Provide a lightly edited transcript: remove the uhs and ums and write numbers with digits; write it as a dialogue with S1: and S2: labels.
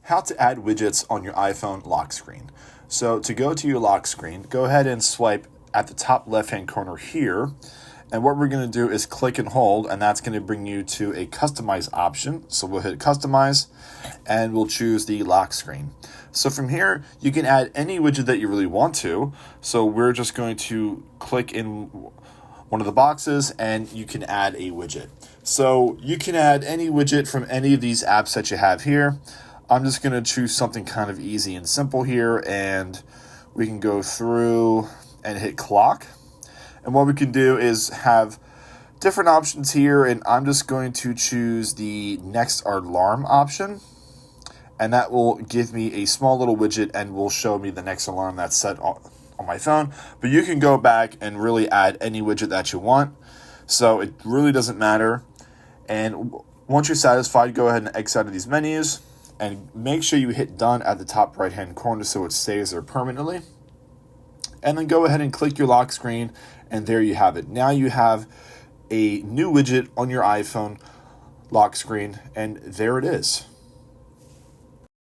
S1: how to add widgets on your iPhone lock screen. So to go to your lock screen, go ahead and swipe at the top left-hand corner here. And what we're going to do is click and hold, and that's going to bring you to a customize option. So we'll hit customize, and we'll choose the lock screen. So from here, you can add any widget that you really want to. So we're just going to click in one of the boxes, and you can add a widget. So you can add any widget from any of these apps that you have here. I'm just going to choose something kind of easy and simple here, and we can go through and hit clock. And what we can do is have different options here, and I'm just going to choose the next alarm option, and that will give me a small little widget and will show me the next alarm that's set on my phone. But you can go back and really add any widget that you want, so it really doesn't matter. And once you're satisfied, go ahead and exit out of these menus, and make sure you hit done at the top right hand corner so it stays there permanently. And then go ahead and click your lock screen, and there you have it. Now you have a new widget on your iPhone lock screen, and there it is.